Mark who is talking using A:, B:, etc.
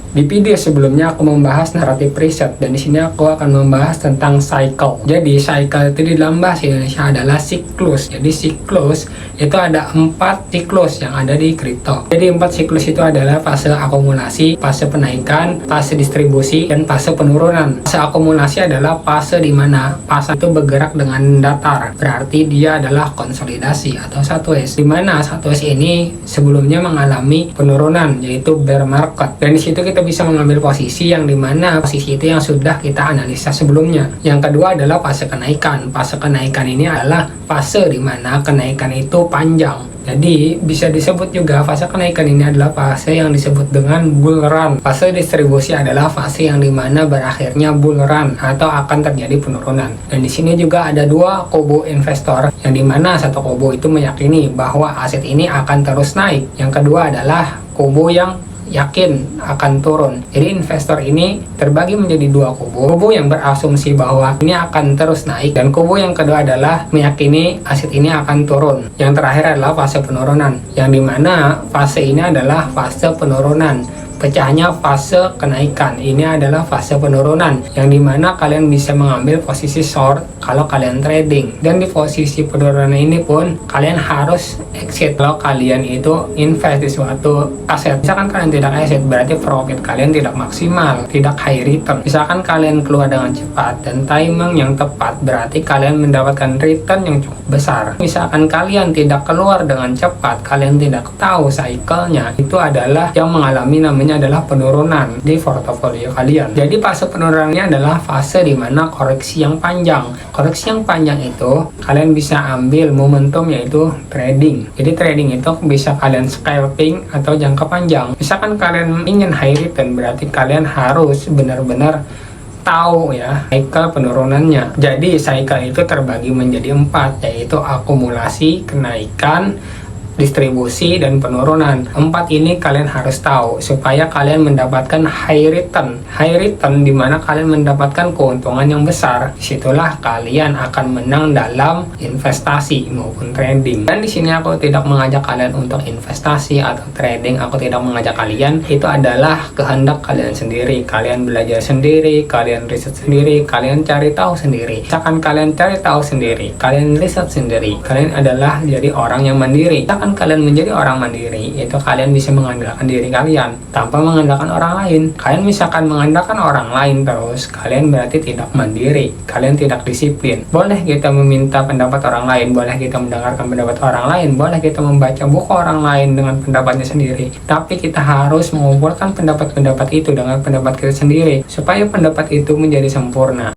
A: Di video sebelumnya aku membahas naratif riset, dan di sini aku akan membahas tentang cycle. Jadi cycle itu di dalam bahasa Indonesia adalah siklus. Jadi siklus itu ada 4 siklus yang ada di kripto. Jadi 4 siklus itu adalah fase akumulasi, fase penaikan, fase distribusi, dan fase penurunan. Fase akumulasi adalah fase di mana fase itu bergerak dengan datar. Berarti dia adalah konsolidasi atau 1S. Di mana 1S ini sebelumnya mengalami penurunan, yaitu bear market. Dan di situ kita bisa mengambil posisi yang dimana posisi itu yang sudah kita analisa sebelumnya. Yang kedua adalah fase kenaikan. Fase kenaikan ini adalah fase dimana kenaikan itu panjang. Jadi bisa disebut juga fase kenaikan ini adalah fase yang disebut dengan bull run. Fase distribusi adalah fase yang dimana berakhirnya bull run atau akan terjadi penurunan. Dan di sini juga ada 2 kubu investor, yang dimana satu kubu itu meyakini bahwa aset ini akan terus naik. Yang kedua adalah kubu yang yakin akan turun. Jadi investor ini terbagi menjadi 2 kubu. Kubu yang berasumsi bahwa ini akan terus naik, dan kubu yang kedua adalah meyakini aset ini akan turun. Yang terakhir adalah fase penurunan, yang dimana fase ini adalah fase penurunan. Pecahnya fase kenaikan ini adalah fase penurunan, yang dimana kalian bisa mengambil posisi short kalau kalian trading. Dan di posisi penurunan ini pun kalian harus exit kalau kalian itu invest di suatu aset. Misalkan kalian tidak exit, berarti profit kalian tidak maksimal, tidak high return. Misalkan kalian keluar dengan cepat dan timing yang tepat, berarti kalian mendapatkan return yang cukup besar. Misalkan kalian tidak keluar dengan cepat, kalian tidak tahu cycle-nya, itu adalah yang mengalami namanya adalah penurunan di portofolio kalian. Jadi fase penurunannya adalah fase dimana koreksi yang panjang. Koreksi yang panjang itu kalian bisa ambil momentum, yaitu trading. Jadi trading itu bisa kalian scalping atau jangka panjang. Misalkan kalian ingin high return, berarti kalian harus benar-benar tahu ya cycle penurunannya. Jadi cycle itu terbagi menjadi 4, yaitu akumulasi, kenaikan, distribusi, dan penurunan. 4 ini kalian harus tahu supaya kalian mendapatkan high return. High return dimana kalian mendapatkan keuntungan yang besar. Disitulah kalian akan menang dalam investasi maupun trading. Dan di sini aku tidak mengajak kalian untuk investasi atau trading. Aku tidak mengajak kalian. Itu adalah kehendak kalian sendiri. Kalian belajar sendiri, kalian riset sendiri, kalian cari tahu sendiri. Misalkan kalian cari tahu sendiri, kalian riset sendiri, kalian adalah jadi orang yang mandiri. Misalkan kalian menjadi orang mandiri, itu kalian bisa mengandalkan diri kalian tanpa mengandalkan orang lain. Kalian misalkan mengandalkan orang lain terus, kalian berarti tidak mandiri, kalian tidak disiplin. Boleh kita meminta pendapat orang lain, boleh kita mendengarkan pendapat orang lain, boleh kita membaca buku orang lain dengan pendapatnya sendiri, tapi kita harus mengumpulkan pendapat-pendapat itu dengan pendapat kita sendiri supaya pendapat itu menjadi sempurna.